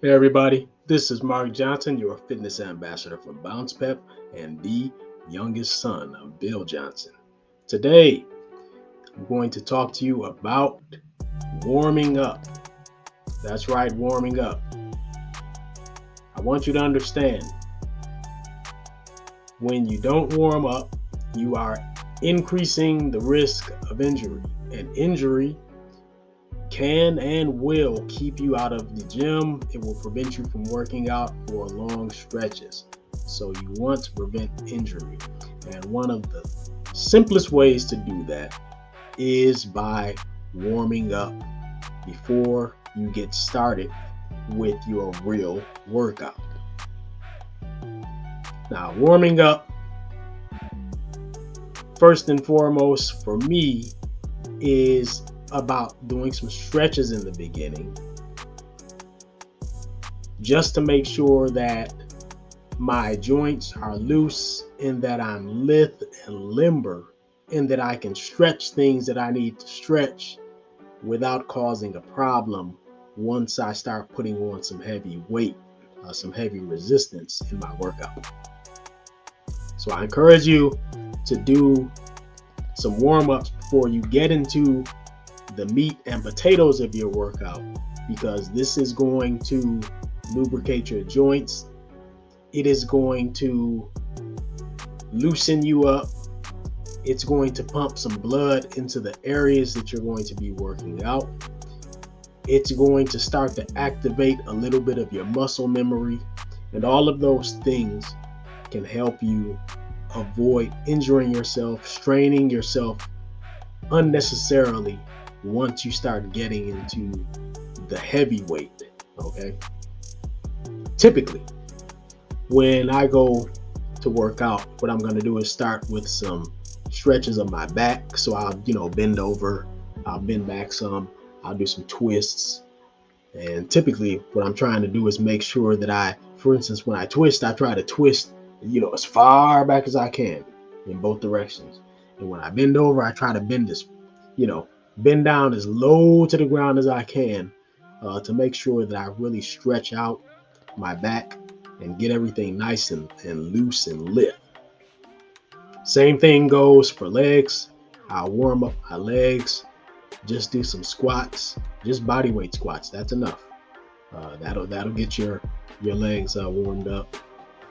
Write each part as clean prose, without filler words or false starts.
Hey everybody, this is Mark Johnson, your fitness ambassador for Bounce Pep and the youngest son of Bill Johnson. Today, I'm going to talk to you about warming up. That's right, warming up. I want you to understand when you don't warm up, you are increasing the risk of injury, and injury can and will keep you out of the gym. It will prevent you from working out for long stretches. So you want to prevent injury. And one of the simplest ways to do that is by warming up before you get started with your real workout. Now, warming up, first and foremost for me, is about doing some stretches in the beginning just to make sure that my joints are loose and that I'm lithe and limber and that I can stretch things that I need to stretch without causing a problem once I start putting on some heavy weight, some heavy resistance in my workout. So I encourage you to do some warm-ups before you get into the meat and potatoes of your workout, because this is going to lubricate your joints. It is going to loosen you up. It's going to pump some blood into the areas that you're going to be working out. It's going to start to activate a little bit of your muscle memory, and all of those things can help you avoid injuring yourself, straining yourself unnecessarily once you start getting into the heavy weight. Okay, typically when I go to work out, what I'm going to do is start with some stretches of my back. So I'll bend over, I'll bend back some, I'll do some twists. And typically what I'm trying to do is make sure that for instance, when I twist, I try to twist as far back as I can in both directions. And when I bend over, I try to bend down as low to the ground as I can, to make sure that I really stretch out my back and get everything nice and loose and lit. Same thing goes for legs. I'll warm up my legs, just do some squats, just body weight squats. That's enough. That'll get your legs warmed up.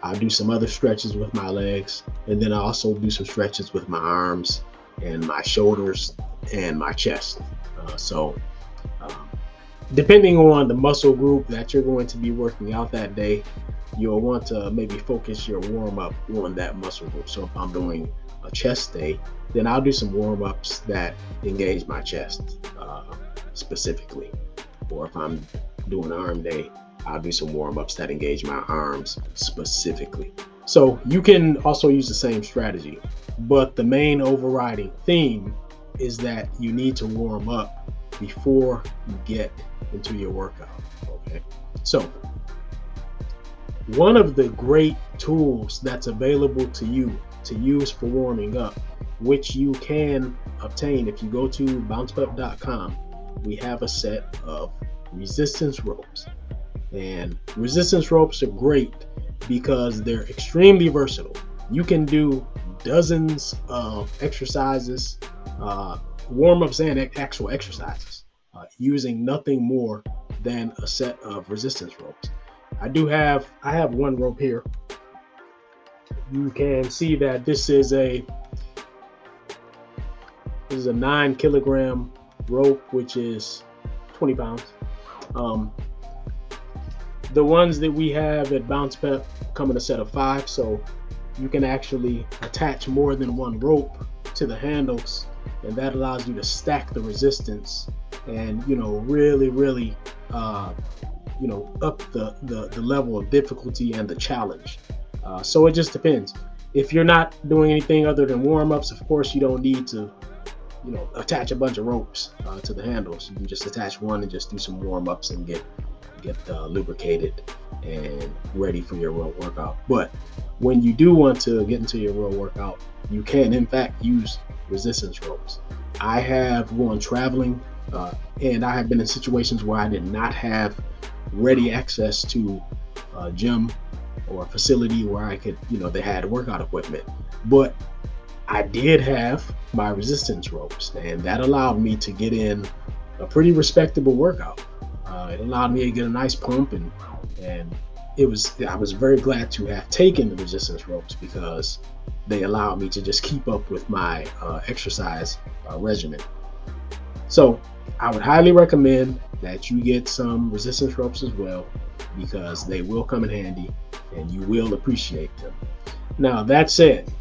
I'll do some other stretches with my legs, and then I also do some stretches with my arms and my shoulders and my chest. So um, depending on the muscle group that you're going to be working out that day, you'll want to maybe focus your warm up on that muscle group. So if I'm doing a chest day, then I'll do some warm ups that engage my chest specifically. Or if I'm doing arm day, I'll do some warm ups that engage my arms specifically. So you can also use the same strategy, but the main overriding theme is that you need to warm up before you get into your workout. Okay. So one of the great tools that's available to you to use for warming up, which you can obtain if you go to bouncepep.com, we have a set of resistance ropes. And resistance ropes are great because they're extremely versatile. You can do dozens of exercises, warm-ups and actual exercises, using nothing more than a set of resistance ropes. I have one rope here. You can see that this is a 9 kilogram rope, which is 20 pounds. The ones that we have at Bounce Pep come in a set of 5, so you can actually attach more than one rope to the handles, and that allows you to stack the resistance and really up the level of difficulty and the challenge. So it just depends. If you're not doing anything other than warm-ups, of course you don't need to attach a bunch of ropes to the handles. You can just attach one and just do some warm-ups and get lubricated and ready for your real workout. But when you do want to get into your real workout, you can in fact use resistance ropes. I have gone traveling and I have been in situations where I did not have ready access to a gym or a facility where I could, they had workout equipment. But I did have my resistance ropes, and that allowed me to get in a pretty respectable workout. It allowed me to get a nice pump, and I was very glad to have taken the resistance ropes because they allowed me to just keep up with my exercise regimen. So I would highly recommend that you get some resistance ropes as well, because they will come in handy and you will appreciate them. Now, that said,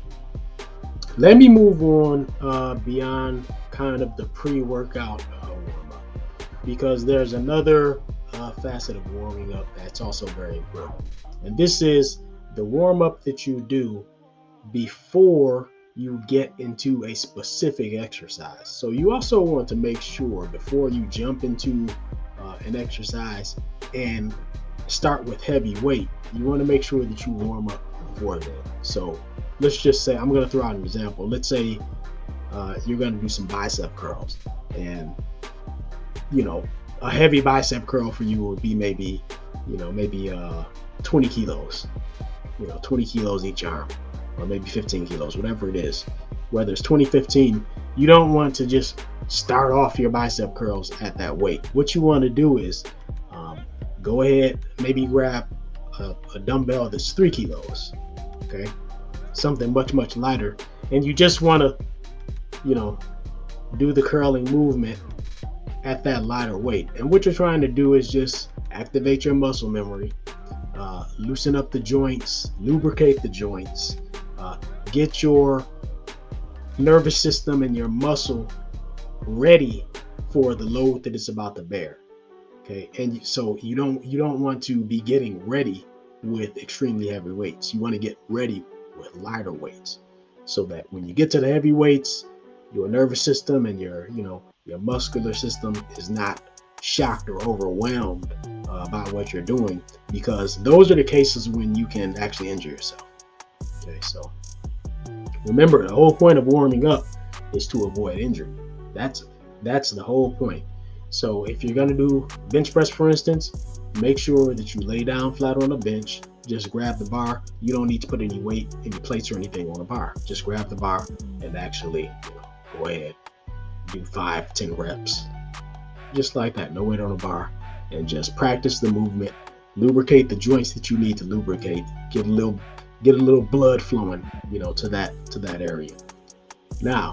let me move on beyond kind of the pre-workout warm-up, because there's another facet of warming up that's also very important. And this is the warm-up that you do before you get into a specific exercise. So you also want to make sure before you jump into an exercise and start with heavy weight, you want to make sure that you warm up before then. So let's just say, I'm going to throw out an example. Let's say you're going to do some bicep curls, and a heavy bicep curl for you would be maybe 20 kilos, 20 kilos each arm, or maybe 15 kilos, whatever it is. Whether it's 20, 15, you don't want to just start off your bicep curls at that weight. What you want to do is go ahead, maybe grab a dumbbell that's 3 kilos, okay? Something much, much lighter. And you just want to, do the curling movement at that lighter weight. And what you're trying to do is just activate your muscle memory, loosen up the joints, lubricate the joints, get your nervous system and your muscle ready for the load that it's about to bear. Okay, and so you don't want to be getting ready with extremely heavy weights. You want to get ready with lighter weights, so that when you get to the heavy weights, your nervous system and your muscular system is not shocked or overwhelmed by what you're doing, because those are the cases when you can actually injure yourself. Okay, so remember, the whole point of warming up is to avoid injury. That's the whole point. So if you're going to do bench press, for instance, make sure that you lay down flat on the bench. Just grab the bar. You don't need to put any weight, any plates or anything on the bar. Just grab the bar and actually go ahead, do 5-10 reps. Just like that, no weight on the bar, and just practice the movement. Lubricate the joints that you need to lubricate. Get a little blood flowing, to that area. Now,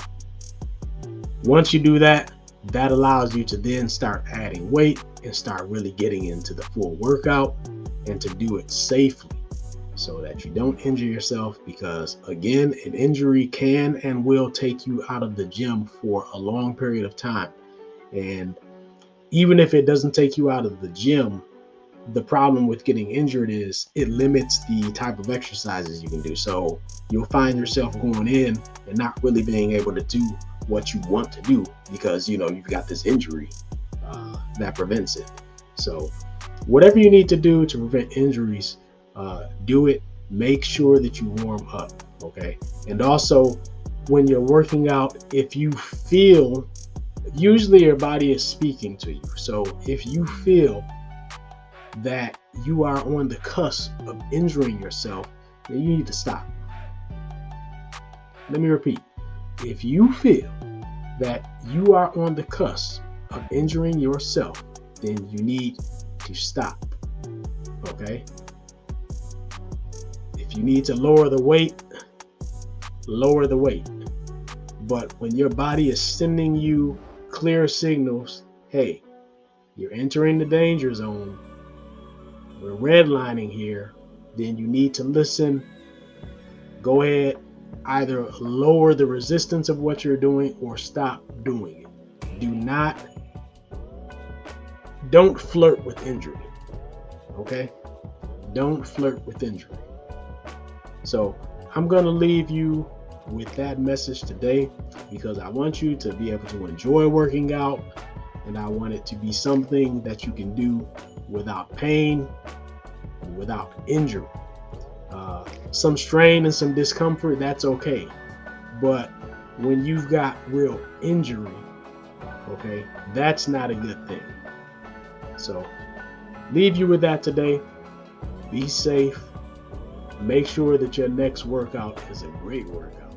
once you do that, that allows you to then start adding weight and start really getting into the full workout, and to do it safely so that you don't injure yourself, because again, an injury can and will take you out of the gym for a long period of time. And even if it doesn't take you out of the gym, the problem with getting injured is it limits the type of exercises you can do. So you'll find yourself going in and not really being able to do what you want to do, because you've got this injury that prevents it. So whatever you need to do to prevent injuries, do it. Make sure that you warm up, okay? And also, when you're working out, if you feel, usually your body is speaking to you. So if you feel that you are on the cusp of injuring yourself, then you need to stop. Let me repeat. If you feel that you are on the cusp of injuring yourself, then you need to stop. Okay? If you need to lower the weight, lower the weight. But when your body is sending you clear signals, hey, you're entering the danger zone, we're redlining here, then you need to listen. Go ahead, either lower the resistance of what you're doing or stop doing it. Don't flirt with injury. Okay? Don't flirt with injury. So I'm going to leave you with that message today, because I want you to be able to enjoy working out, and I want it to be something that you can do without pain, without injury. Some strain and some discomfort, that's okay. But when you've got real injury, okay, that's not a good thing. So Leave you with that today. Be safe. Make sure that your next workout is a great workout.